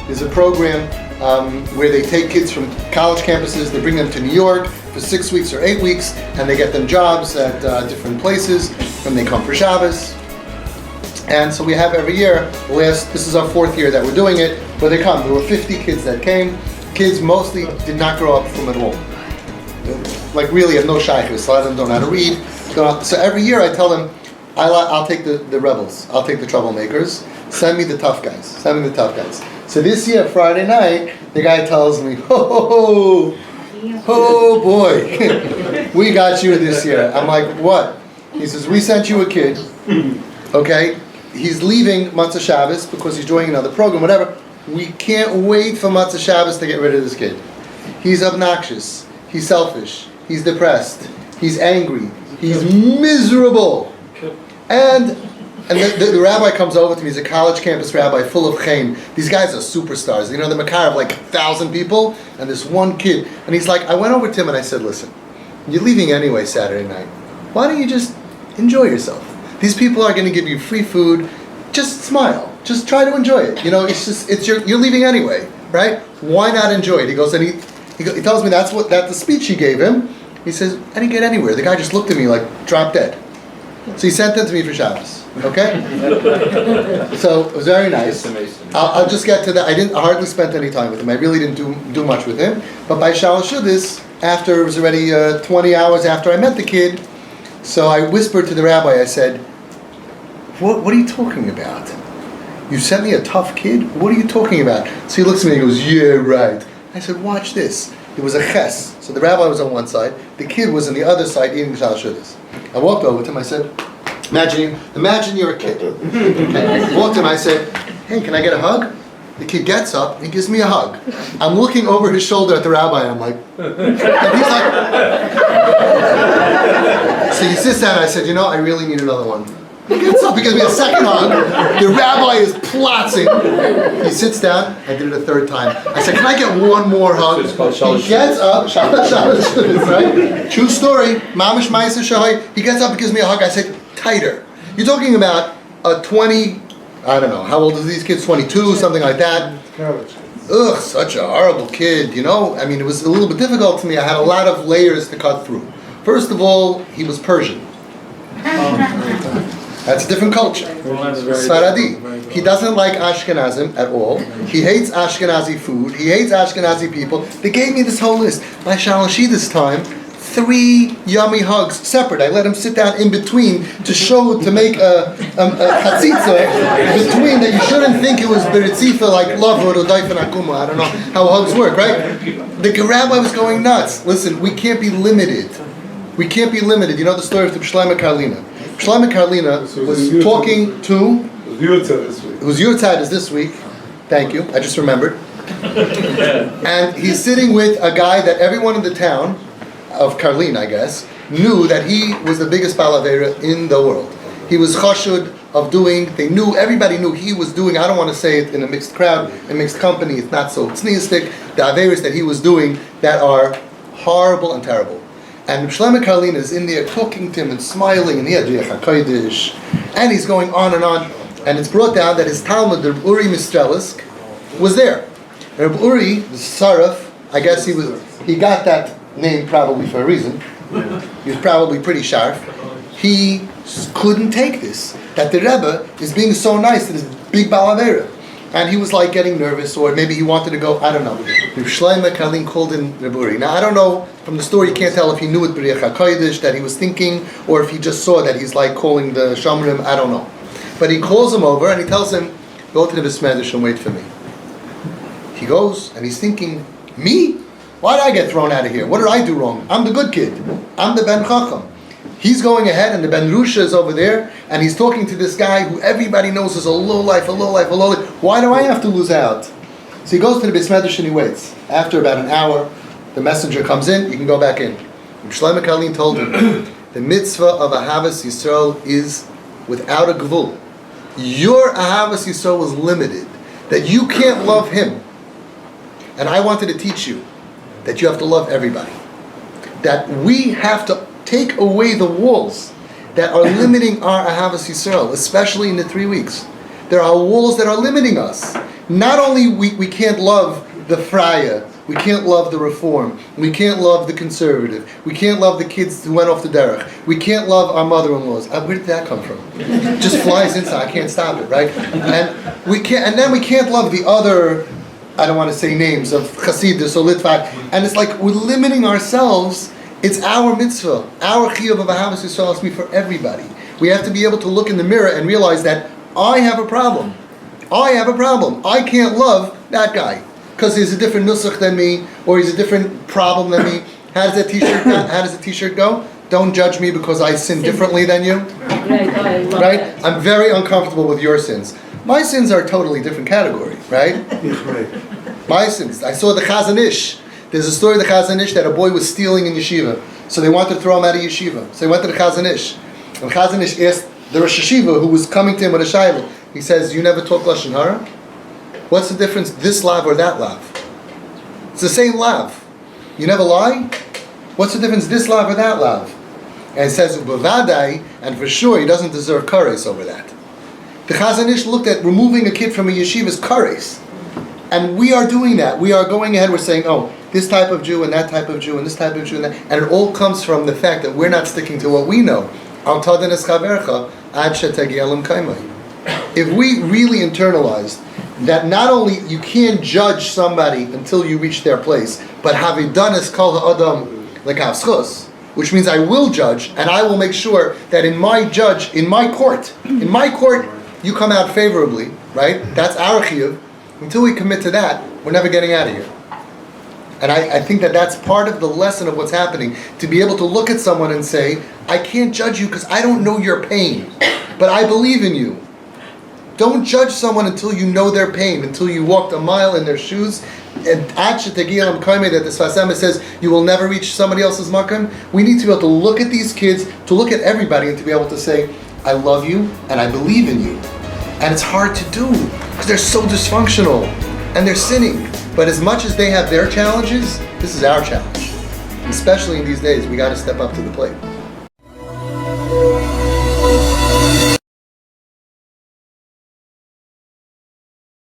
is a program where they take kids from college campuses, they bring them to New York for 6 weeks or 8 weeks, and they get them jobs at different places, and they come for Shabbos. And so we have every year, this is our 4th year that we're doing it, where they come. There were 50 kids that came. Kids mostly did not grow up from at all. Like really have no shaykhus. A lot of them don't know how to read. So every year I tell them, I'll take the rebels, I'll take the troublemakers, send me the tough guys, send me the tough guys. So this year, Friday night, the guy tells me, oh boy, we got you this year. I'm like, what? He says, we sent you a kid, okay? He's leaving Matzah Shabbos because he's joining another program, whatever. We can't wait for Matzah Shabbos to get rid of this kid. He's obnoxious, he's selfish, he's depressed, he's angry, he's miserable. And the rabbi comes over to me, he's a college campus rabbi full of chaim. These guys are superstars. You know, the Makar of like 1,000 people, and this one kid. And he's like, I went over to him and I said, listen, you're leaving anyway Saturday night. Why don't you just enjoy yourself? These people are going to give you free food. Just smile. Just try to enjoy it. You know, you're leaving anyway, right? Why not enjoy it? He goes, and he tells me that's the speech he gave him. He says, I didn't get anywhere. The guy just looked at me like drop dead. So he sent them to me for Shabbos. Okay? So it was very nice. I'll just get to that. I hardly spent any time with him. I really didn't do much with him. But by Shalosh Shudis, after it was already 20 hours after I met the kid, so I whispered to the rabbi, I said, what are you talking about? You sent me a tough kid? What are you talking about? So he looks at me and he goes, yeah, right. I said, watch this. It was a ches. So the rabbi was on one side, the kid was on the other side eating Shalosh Shudis. I walked over to him, I said, imagine you're a kid. I walked to him, I said, hey, can I get a hug? The kid gets up, and he gives me a hug. I'm looking over his shoulder at the rabbi, and I'm like, and he's like, so he sits down, and I said, you know, I really need another one. He gets up, he gives me a second hug. The rabbi is plotzing. He sits down, I did it a third time. I said, can I get one more hug? He gets up, right? True story, Mamish Ma'aser Shahai. He gets up and gives me a hug. I said, tighter. You're talking about a 20, I don't know, how old are these kids? 22, something like that. Ugh, such a horrible kid, you know? I mean, it was a little bit difficult to me. I had a lot of layers to cut through. First of all, he was Persian. That's a different culture. Sfaradi. He doesn't like Ashkenazim at all. He hates Ashkenazi food. He hates Ashkenazi people. They gave me this whole list. By Shaloshi this time, 3 yummy hugs separate. I let him sit down in between to make a chatzitza between that you shouldn't think it was beritzifa like love or daifen akuma. I don't know how hugs work, right? The rabbi was going nuts. Listen, we can't be limited. We can't be limited. You know the story of the Shlomo Karlina. Shlomo Karlina was talking to... It was Yurtzad is this week. Thank you. I just remembered. And he's sitting with a guy that everyone in the town of Karlin, I guess, knew that he was the biggest balavera in the world. He was chashud of doing, everybody knew he was doing, I don't want to say it in a mixed crowd, a mixed company, it's not so tzniistic, the averas that he was doing that are horrible and terrible. And Shlomo Karlin is in there talking to him and smiling, and he had Riach HaKodesh, and he's going on, and it's brought down that his Talmud, the Uri Mistrelisk, was there. And Uri, the Saraf, I guess he got that name probably for a reason. He was probably pretty sharp. He couldn't take this, that the Rebbe is being so nice to this big balavera. And he was like getting nervous, or maybe he wanted to go, I don't know. Shlomo Karlin called in Reb Uri. Now I don't know, from the story you can't tell if he knew it B'riach HaKodesh, that he was thinking, or if he just saw that he's like calling the Shomrim, I don't know. But he calls him over and he tells him, go to the Besmedrash and wait for me. He goes and he's thinking, me? Why did I get thrown out of here? What did I do wrong? I'm the good kid. I'm the Ben Chacham. He's going ahead and the Ben Rusha is over there and he's talking to this guy who everybody knows is a lowlife. Why do I have to lose out? So he goes to the Beis Medrash and he waits. After about an hour, the messenger comes in, you can go back in. And Shlomo Karlin told him, the mitzvah of Ahavas Yisrael is without a gvul. Your Ahavas Yisrael was limited. That you can't love him. And I wanted to teach you that you have to love everybody. That we have to take away the walls that are limiting our Ahavas Yisrael, especially in the 3 weeks. There are walls that are limiting us. Not only we can't love the Freya, we can't love the Reform, we can't love the Conservative, we can't love the kids who went off the derech, we can't love our mother-in-laws. Where did that come from? It just flies inside, I can't stop it, right? And then we can't love the other, I don't want to say names, of Hasidus or Litvak, and it's like we're limiting ourselves. It's our mitzvah, our chiyuv of Ahavas Yisrael has to be for everybody. We have to be able to look in the mirror and realize that I have a problem. I have a problem. I can't love that guy because he's a different nusach than me, or he's a different problem than me. How does that t-shirt go? Don't judge me because I sin differently than you. Right? I'm very uncomfortable with your sins. My sins are a totally different category, right? My sins. I saw the Chazon Ish. There's a story of the Chazon Ish that a boy was stealing in yeshiva. So they wanted to throw him out of yeshiva. So he went to the Chazon Ish. And Chazon Ish asked the Rosh Yeshiva who was coming to him with a shayla. He says, you never talk Lashon Hara? What's the difference, this lav or that lav? It's the same lav. You never lie? What's the difference, this lav or that lav? And it says, Bavadai, and for sure he doesn't deserve kares over that. The Chazon Ish looked at removing a kid from a yeshiva's kares. And we are doing that. We are going ahead, we're saying, oh, this type of Jew and that type of Jew and this type of Jew and that. And it all comes from the fact that we're not sticking to what we know. If we really internalized that not only you can't judge somebody until you reach their place, but havidanis kol ha'adam lekavschus, which means I will judge and I will make sure that in my court, you come out favorably, right? That's our chiyuv. Until we commit to that, we're never getting out of here. And I think that that's part of the lesson of what's happening, to be able to look at someone and say, I can't judge you because I don't know your pain, but I believe in you. Don't judge someone until you know their pain, until you walked a mile in their shoes. And that the Sfas Emes says, you will never reach somebody else's makam. We need to be able to look at these kids, to look at everybody, and to be able to say, I love you and I believe in you. And it's hard to do because they're so dysfunctional and they're sinning. But as much as they have their challenges, this is our challenge. Especially in these days, we got to step up to the plate.